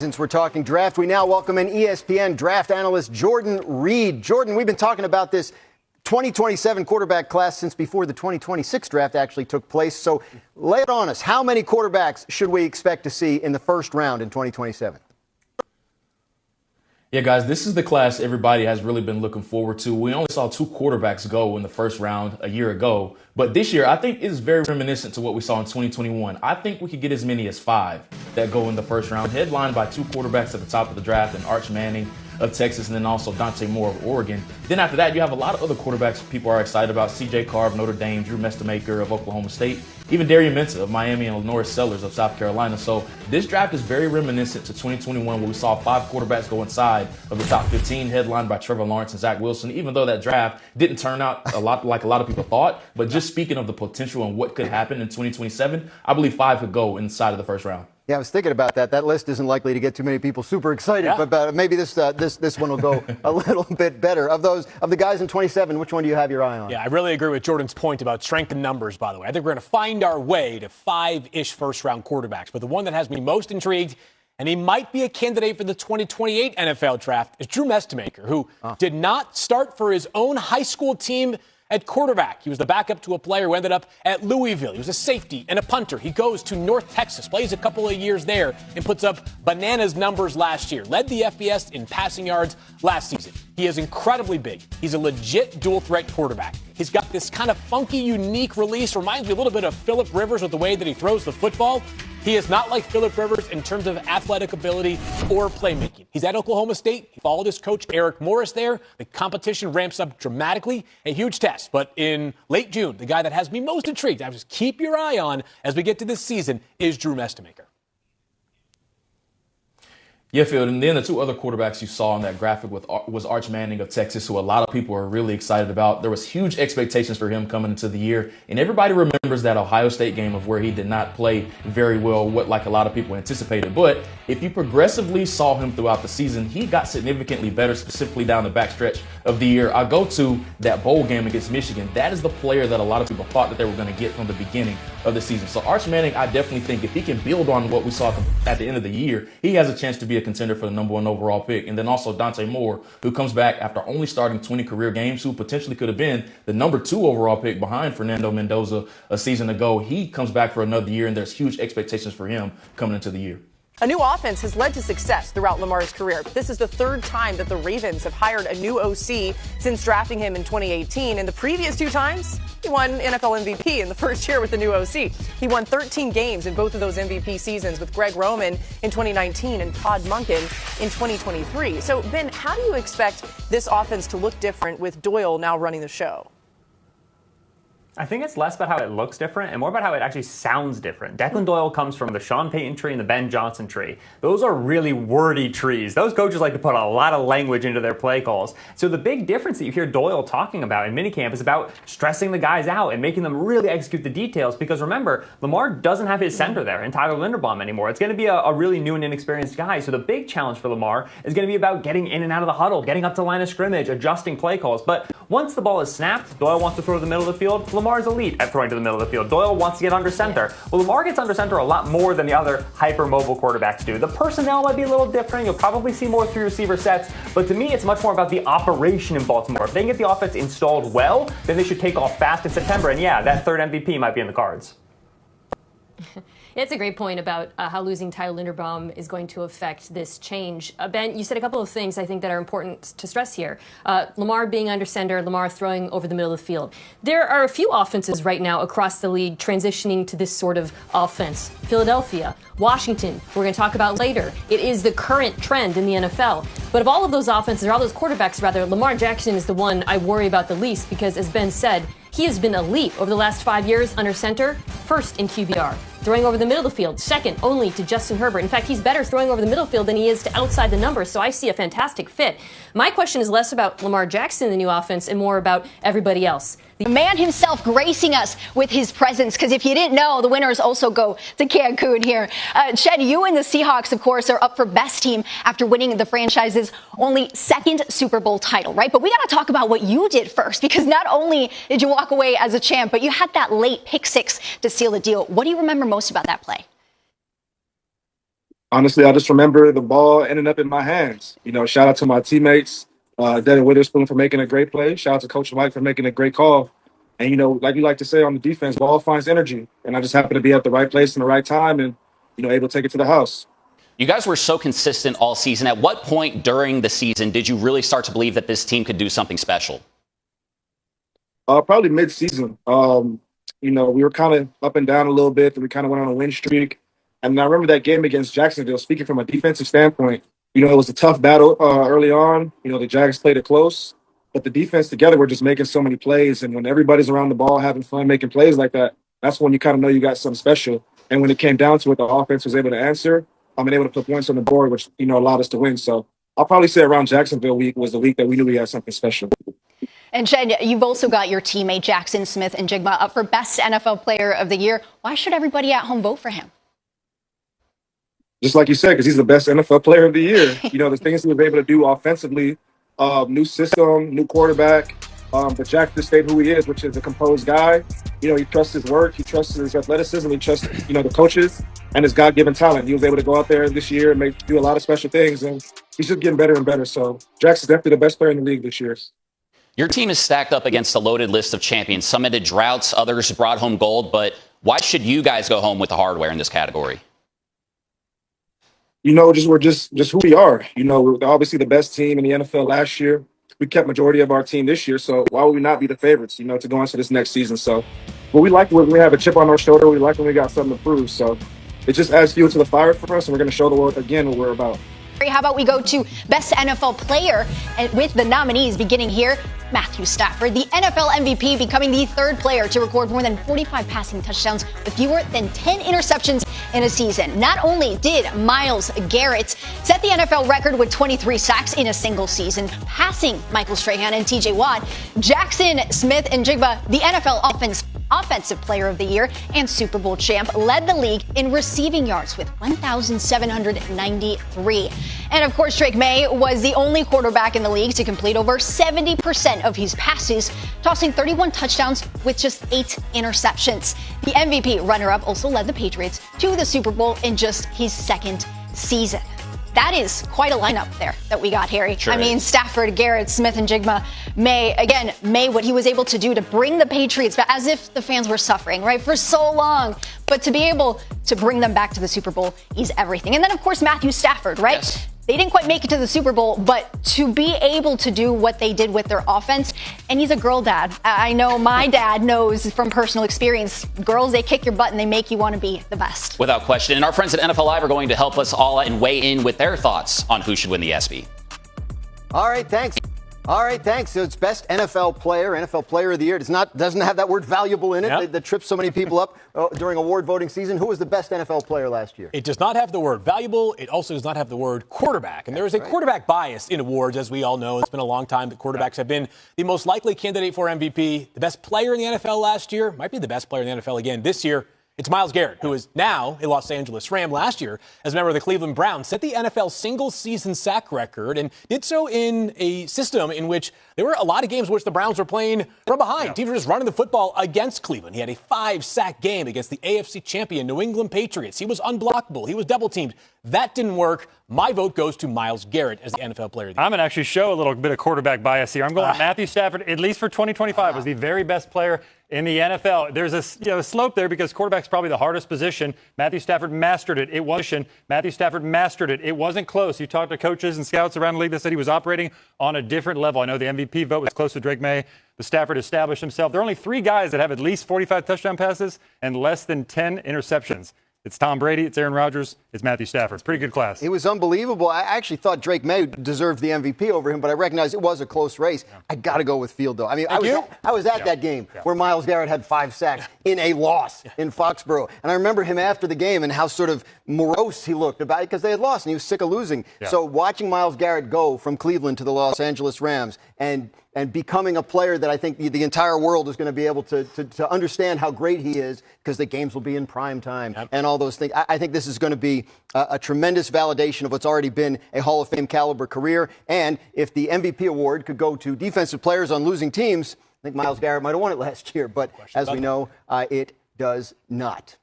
Since we're talking draft, we now welcome in ESPN draft analyst Jordan Reed. Jordan, we've been talking about this 2027 quarterback class since before the 2026 draft actually took place. So lay it on us. How many quarterbacks should we expect to see in the first round in 2027? Yeah, guys, this is the class everybody has really been looking forward to. We only saw 2 quarterbacks go in the first round a year ago. But this year, I think is very reminiscent to what we saw in 2021. I think we could get as many as 5 that go in the first round, headlined by 2 quarterbacks at the top of the draft, and Arch Manning of Texas, and then also Dante Moore of Oregon. Then after that, you have a lot of other quarterbacks people are excited about. C.J. Carr of Notre Dame, Drew Mestamaker of Oklahoma State, even Darian Mensah of Miami, and Lenore Sellers of South Carolina. So this draft is very reminiscent to 2021, where we saw 5 quarterbacks go inside of the top 15, headlined by Trevor Lawrence and Zach Wilson, even though that draft didn't turn out a lot like a lot of people thought. But just speaking of the potential and what could happen in 2027, I believe 5 could go inside of the first round. Yeah, I was thinking about that. That list isn't likely to get too many people super excited, but maybe this one will go a little bit better. Of the guys in 27, which one do you have your eye on? Yeah, I really agree with Jordan's point about strength in numbers, by the way. I think we're going to find our way to 5-ish first-round quarterbacks. But the one that has me most intrigued, and he might be a candidate for the 2028 NFL draft, is Drew Mestamaker, who did not start for his own high school team at quarterback. He was the backup to a player who ended up at Louisville. He was a safety and a punter. He goes to North Texas, plays a couple of years there, and puts up bananas numbers last year. Led the FBS in passing yards last season. He is incredibly big. He's a legit dual-threat quarterback. He's got this kind of funky, unique release. Reminds me a little bit of Phillip Rivers with the way that he throws the football. He is not like Phillip Rivers in terms of athletic ability or playmaking. He's at Oklahoma State. He followed his coach, Eric Morris, there. The competition ramps up dramatically. A huge test. But in late June, the guy that has me most intrigued, I just keep your eye on as we get to this season, is Drew Mestamaker. Yeah, Phil, and then the 2 other quarterbacks you saw in that graphic was Arch Manning of Texas, who a lot of people are really excited about. There was huge expectations for him coming into the year, and everybody remembers that Ohio State game of where he did not play very well, what like a lot of people anticipated. But if you progressively saw him throughout the season, he got significantly better, specifically down the backstretch of the year. I go to that bowl game against Michigan. That is the player that a lot of people thought that they were going to get from the beginning of the season. So Arch Manning, I definitely think if he can build on what we saw at the end of the year, he has a chance to be a contender for the number 1 overall pick. And then also Dante Moore, who comes back after only starting 20 career games, who potentially could have been the number 2 overall pick behind Fernando Mendoza a season ago. He comes back for another year, and there's huge expectations for him coming into the year. A new offense has led to success throughout Lamar's career. This is the 3rd time that the Ravens have hired a new OC since drafting him in 2018. And the previous 2 times, he won NFL MVP in the first year with the new OC. He won 13 games in both of those MVP seasons with Greg Roman in 2019 and Todd Monken in 2023. So, Ben, how do you expect this offense to look different with Doyle now running the show? I think it's less about how it looks different and more about how it actually sounds different. Declan Doyle comes from the Sean Payton tree and the Ben Johnson tree. Those are really wordy trees. Those coaches like to put a lot of language into their play calls. So the big difference that you hear Doyle talking about in minicamp is about stressing the guys out and making them really execute the details, because remember, Lamar doesn't have his center there in Tyler Linderbaum anymore. It's going to be a really new and inexperienced guy. So the big challenge for Lamar is going to be about getting in and out of the huddle, getting up to line of scrimmage, adjusting play calls. But once the ball is snapped, Doyle wants to throw to the middle of the field. Lamar's elite at throwing to the middle of the field. Doyle wants to get under center. Well, Lamar gets under center a lot more than the other hyper-mobile quarterbacks do. The personnel might be a little different. You'll probably see more 3 receiver sets, but to me, it's much more about the operation in Baltimore. If they can get the offense installed well, then they should take off fast in September. And yeah, that 3rd MVP might be in the cards. It's a great point about how losing Tyler Linderbaum is going to affect this change. Ben, you said a couple of things I think that are important to stress here. Lamar being under center, Lamar throwing over the middle of the field. There are a few offenses right now across the league transitioning to this sort of offense. Philadelphia, Washington, we're going to talk about later. It is the current trend in the NFL. But of all of those offenses, or all those quarterbacks rather, Lamar Jackson is the one I worry about the least, because as Ben said, he has been elite over the last 5 years under center, 1st in QBR. Throwing over the middle of the field, 2nd only to Justin Herbert. In fact, he's better throwing over the middle field than he is to outside the numbers, so I see a fantastic fit. My question is less about Lamar Jackson in the new offense and more about everybody else. The man himself gracing us with his presence, because if you didn't know, the winners also go to Cancun here. Shed, you and the Seahawks, of course, are up for best team after winning the franchise's only 2nd Super Bowl title, right? But we got to talk about what you did first, because not only did you walk away as a champ, but you had that late pick 6 to seal the deal. What do you remember most about that play? Honestly, I just remember the ball ending up in my hands. Shout out to my teammates, Devin Witherspoon for making a great play. Shout out to Coach Mike for making a great call. And, like you like to say on the defense, ball finds energy. And I just happened to be at the right place in the right time and, able to take it to the house. You guys were so consistent all season. At what point during the season did you really start to believe that this team could do something special? Probably mid-season. We were kind of up and down a little bit. And we kind of went on a win streak. And I remember that game against Jacksonville, speaking from a defensive standpoint, it was a tough battle early on. The Jags played it close. But the defense together were just making so many plays. And when everybody's around the ball having fun making plays like that, that's when you kind of know you got something special. And when it came down to it, the offense was able to answer. And able to put points on the board, which, allowed us to win. So I'll probably say around Jacksonville week was the week that we knew we had something special. And Shed, you've also got your teammate Jackson Smith-Njigba up for Best NFL Player of the Year. Why should everybody at home vote for him? Just like you said, because he's the best NFL Player of the Year. The things he was able to do offensively, new system, new quarterback. But Jack just stayed who he is, which is a composed guy. He trusts his work, he trusts his athleticism, he trusts, the coaches and his God-given talent. He was able to go out there this year and do a lot of special things, and he's just getting better and better. So Jack's is definitely the best player in the league this year. Your team is stacked up against a loaded list of champions. Some ended droughts, others brought home gold. But why should you guys go home with the hardware in this category? We're just who we are. We're obviously the best team in the NFL last year. We kept majority of our team this year, so why would we not be the favorites, to go into this next season? So, but we like when we have a chip on our shoulder. We like when we got something to prove. So it just adds fuel to the fire for us, and we're going to show the world again what we're about. How about we go to Best NFL Player, and with the nominees beginning here, Matthew Stafford, the NFL MVP, becoming the third player to record more than 45 passing touchdowns with fewer than 10 interceptions in a season. Not only did Myles Garrett set the NFL record with 23 sacks in a single season, passing Michael Strahan and TJ Watt, Jackson Smith-Njigba, the NFL Offensive Player of the Year and Super Bowl champ, led the league in receiving yards with 1,793. And of course, Drake May was the only quarterback in the league to complete over 70% of his passes, tossing 31 touchdowns with just 8 interceptions. The MVP runner-up also led the Patriots to the Super Bowl in just his second season. That is quite a lineup there that we got, Harry. Sure Stafford, Garrett, Smith-Njigba, May, what he was able to do to bring the Patriots back, as if the fans were suffering, right, for so long. But to be able to bring them back to the Super Bowl is everything. And then, of course, Matthew Stafford, right? Yes. They didn't quite make it to the Super Bowl, but to be able to do what they did with their offense, and he's a girl dad. I know my dad knows from personal experience, girls, they kick your butt and they make you want to be the best. Without question. And our friends at NFL Live are going to help us all and weigh in with their thoughts on who should win the ESPY. All right, thanks. So it's Best NFL Player of the Year. It doesn't have that word valuable in it. Yep. That trips so many people up during award voting season. Who was the best NFL player last year? It does not have the word valuable. It also does not have the word quarterback. And there is a quarterback bias in awards, as we all know. It's been a long time that quarterbacks have been the most likely candidate for MVP. The best player in the NFL last year might be the best player in the NFL again this year. It's Myles Garrett, who is now a Los Angeles Ram. Last year, as a member of the Cleveland Browns, set the NFL single-season sack record and did so in a system in which there were a lot of games in which the Browns were playing from behind. Teams were just running the football against Cleveland. He had a 5-sack game against the AFC champion New England Patriots. He was unblockable. He was double-teamed. That didn't work. My vote goes to Myles Garrett as the NFL Player of the Year. I'm going to actually show a little bit of quarterback bias here. I'm going Matthew Stafford, at least for 2025, was the very best player in the NFL. There's a slope there because quarterback's probably the hardest position. Matthew Stafford mastered it. It wasn't close. You talked to coaches and scouts around the league that said he was operating on a different level. I know the MVP vote was close to Drake May, but Stafford established himself. There are only 3 guys that have at least 45 touchdown passes and less than 10 interceptions. It's Tom Brady, it's Aaron Rodgers, it's Matthew Stafford. It's a pretty good class. It was unbelievable. I actually thought Drake May deserved the MVP over him, but I recognized it was a close race. Yeah. I got to go with Field, though. I mean, I was at that game where Myles Garrett had 5 sacks in a loss in Foxborough. And I remember him after the game and how sort of morose he looked about it because they had lost and he was sick of losing. Yeah. So watching Myles Garrett go from Cleveland to the Los Angeles Rams and becoming a player that I think the entire world is going to be able to understand how great he is because the games will be in prime time and all those things. I think this is going to be a tremendous validation of what's already been a Hall of Fame caliber career. And if the MVP award could go to defensive players on losing teams, I think Myles Garrett might have won it last year. But as we know, it does not.